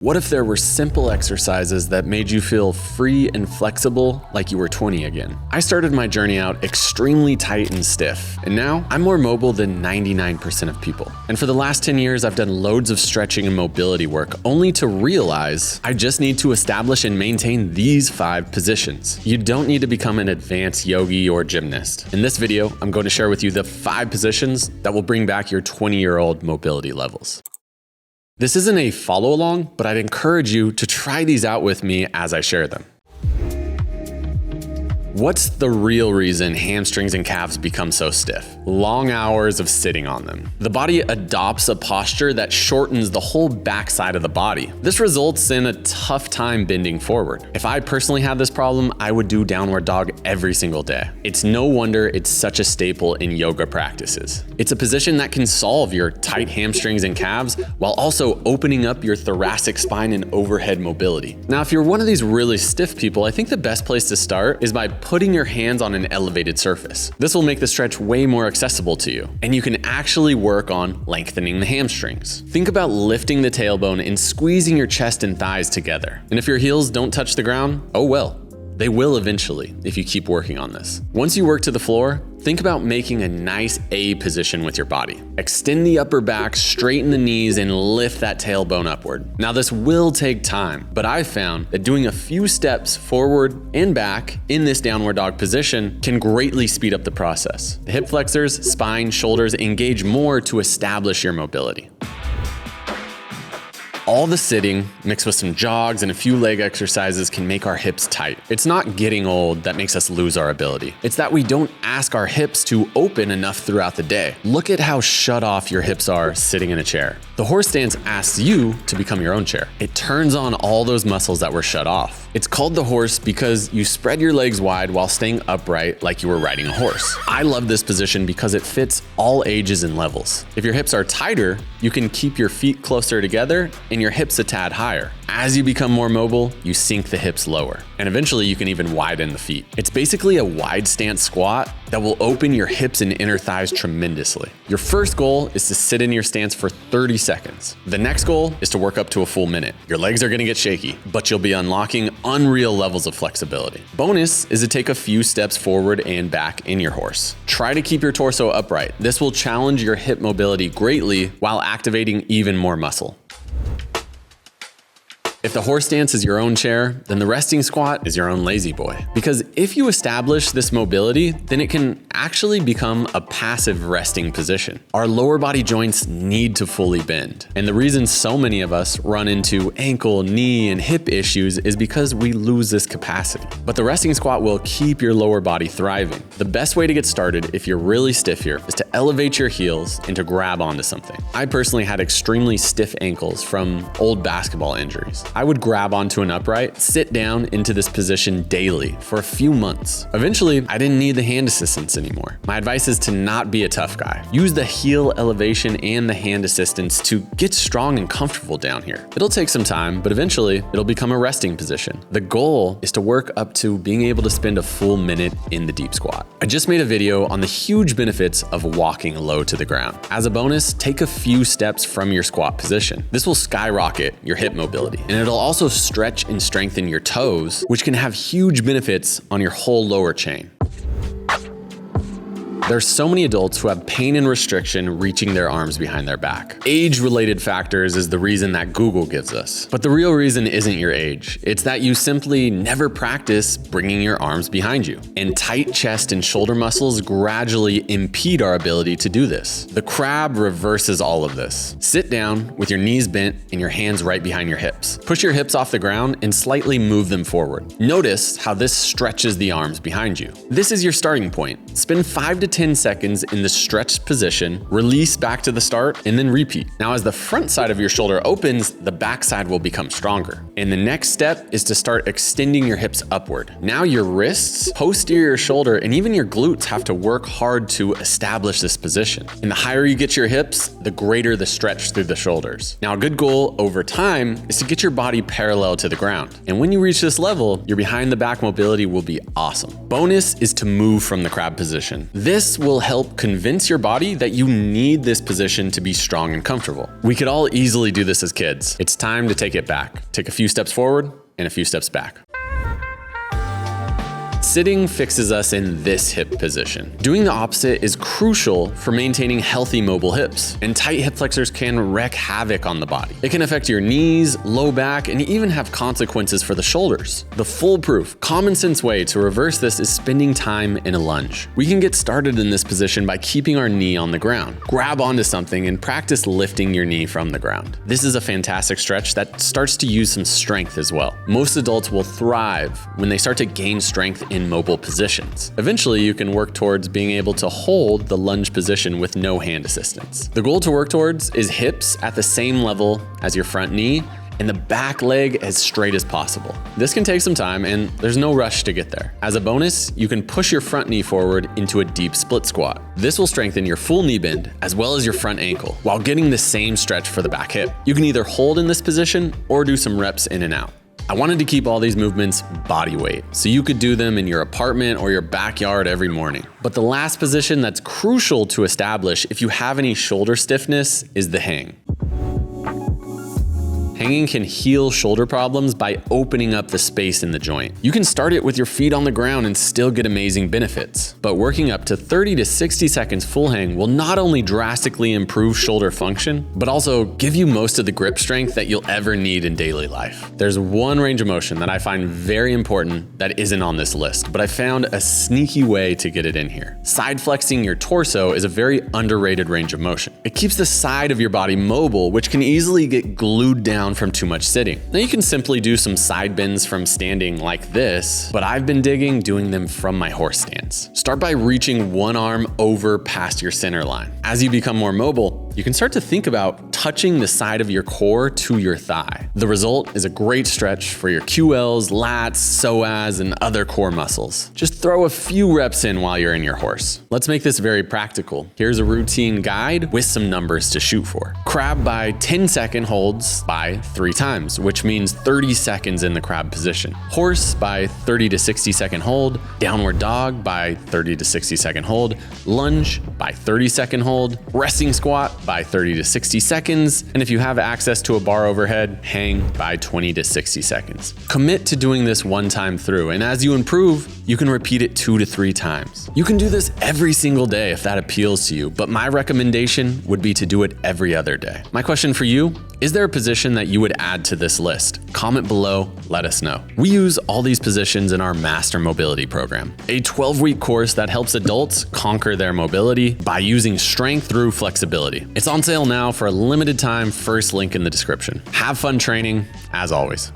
What if there were simple exercises that made you feel free and flexible like you were 20 again? I started my journey out extremely tight and stiff, and now I'm more mobile than 99% of people. And for the last 10 years, I've done loads of stretching and mobility work only to realize I just need to establish and maintain these 5 positions. You don't need to become an advanced yogi or gymnast. In this video, I'm going to share with you the 5 positions that will bring back your 20-year-old mobility levels. This isn't a follow along, but I'd encourage you to try these out with me as I share them. What's the real reason hamstrings and calves become so stiff? Long hours of sitting on them. The body adopts a posture that shortens the whole backside of the body. This results in a tough time bending forward. If I personally had this problem, I would do downward dog every single day. It's no wonder it's such a staple in yoga practices. It's a position that can solve your tight hamstrings and calves while also opening up your thoracic spine and overhead mobility. Now, if you're one of these really stiff people, I think the best place to start is by putting your hands on an elevated surface. This will make the stretch way more accessible to you, and you can actually work on lengthening the hamstrings. Think about lifting the tailbone and squeezing your chest and thighs together. And if your heels don't touch the ground, oh well. They will eventually if you keep working on this. Once you work to the floor, think about making a nice A position with your body. Extend the upper back, straighten the knees, and lift that tailbone upward. Now this will take time, but I've found that doing a few steps forward and back in this downward dog position can greatly speed up the process. The hip flexors, spine, shoulders engage more to establish your mobility. All the sitting, mixed with some jogs and a few leg exercises, can make our hips tight. It's not getting old that makes us lose our ability. It's that we don't ask our hips to open enough throughout the day. Look at how shut off your hips are sitting in a chair. The horse stance asks you to become your own chair. It turns on all those muscles that were shut off. It's called the horse because you spread your legs wide while staying upright like you were riding a horse. I love this position because it fits all ages and levels. If your hips are tighter, you can keep your feet closer together and your hips a tad higher. As you become more mobile, you sink the hips lower, and eventually you can even widen the feet. It's basically a wide stance squat that will open your hips and inner thighs tremendously. Your first goal is to sit in your stance for 30 seconds. The next goal is to work up to a full minute. Your legs are gonna get shaky, but you'll be unlocking unreal levels of flexibility. Bonus is to take a few steps forward and back in your horse. Try to keep your torso upright. This will challenge your hip mobility greatly while activating even more muscle. If the horse stance is your own chair, then the resting squat is your own lazy boy. Because if you establish this mobility, then it can actually become a passive resting position. Our lower body joints need to fully bend. And the reason so many of us run into ankle, knee, and hip issues is because we lose this capacity. But the resting squat will keep your lower body thriving. The best way to get started if you're really stiff here is to elevate your heels and to grab onto something. I personally had extremely stiff ankles from old basketball injuries. I would grab onto an upright, sit down into this position daily for a few months. Eventually, I didn't need the hand assistance anymore. My advice is to not be a tough guy. Use the heel elevation and the hand assistance to get strong and comfortable down here. It'll take some time, but eventually it'll become a resting position. The goal is to work up to being able to spend a full minute in the deep squat. I just made a video on the huge benefits of walking low to the ground. As a bonus, take a few steps from your squat position. This will skyrocket your hip mobility, and it'll also stretch and strengthen your toes, which can have huge benefits on your whole lower chain. There's so many adults who have pain and restriction reaching their arms behind their back. Age-related factors is the reason that Google gives us. But the real reason isn't your age. It's that you simply never practice bringing your arms behind you. And tight chest and shoulder muscles gradually impede our ability to do this. The crab reverses all of this. Sit down with your knees bent and your hands right behind your hips. Push your hips off the ground and slightly move them forward. Notice how this stretches the arms behind you. This is your starting point. Spend 5 to 10 seconds in the stretched position, release back to the start, and then repeat. Now, as the front side of your shoulder opens, the back side will become stronger. And the next step is to start extending your hips upward. Now your wrists, posterior shoulder, and even your glutes have to work hard to establish this position. And the higher you get your hips, the greater the stretch through the shoulders. Now, a good goal over time is to get your body parallel to the ground. And when you reach this level, your behind the back mobility will be awesome. Bonus is to move from the crab position. This This will help convince your body that you need this position to be strong and comfortable. We could all easily do this as kids. It's time to take it back. Take a few steps forward and a few steps back. Sitting fixes us in this hip position. Doing the opposite is crucial for maintaining healthy mobile hips, and tight hip flexors can wreak havoc on the body. It can affect your knees, low back, and even have consequences for the shoulders. The foolproof, common sense way to reverse this is spending time in a lunge. We can get started in this position by keeping our knee on the ground. Grab onto something and practice lifting your knee from the ground. This is a fantastic stretch that starts to use some strength as well. Most adults will thrive when they start to gain strength in mobile positions. Eventually, you can work towards being able to hold the lunge position with no hand assistance. The goal to work towards is hips at the same level as your front knee and the back leg as straight as possible. This can take some time and there's no rush to get there. As a bonus, you can push your front knee forward into a deep split squat. This will strengthen your full knee bend as well as your front ankle while getting the same stretch for the back hip. You can either hold in this position or do some reps in and out. I wanted to keep all these movements body weight, so you could do them in your apartment or your backyard every morning. But the last position that's crucial to establish if you have any shoulder stiffness is the hang. Hanging can heal shoulder problems by opening up the space in the joint. You can start it with your feet on the ground and still get amazing benefits. But working up to 30 to 60 seconds full hang will not only drastically improve shoulder function, but also give you most of the grip strength that you'll ever need in daily life. There's one range of motion that I find very important that isn't on this list, but I found a sneaky way to get it in here. Side flexing your torso is a very underrated range of motion. It keeps the side of your body mobile, which can easily get glued down from too much sitting. Now you can simply do some side bends from standing like this, but I've been digging doing them from my horse stance. Start by reaching one arm over past your center line. As you become more mobile, you can start to think about touching the side of your core to your thigh. The result is a great stretch for your QLs, lats, psoas, and other core muscles. Just throw a few reps in while you're in your horse. Let's make this very practical. Here's a routine guide with some numbers to shoot for. Crab by 10-second holds by 3 times, which means 30 seconds in the crab position. Horse by 30 to 60 second hold. Downward dog by 30 to 60 second hold. Lunge by 30-second hold. Resting squat by 30 to 60 seconds. And if you have access to a bar overhead, hang by 20 to 60 seconds. Commit to doing this one time through, and as you improve, you can repeat it 2 to 3 times. You can do this every single day if that appeals to you, but my recommendation would be to do it every other day. My question for you, is there a position that you would add to this list? Comment below, let us know. We use all these positions in our Master Mobility program, a 12-week course that helps adults conquer their mobility by using strength through flexibility. It's on sale now for a limited time, first link in the description. Have fun training, as always.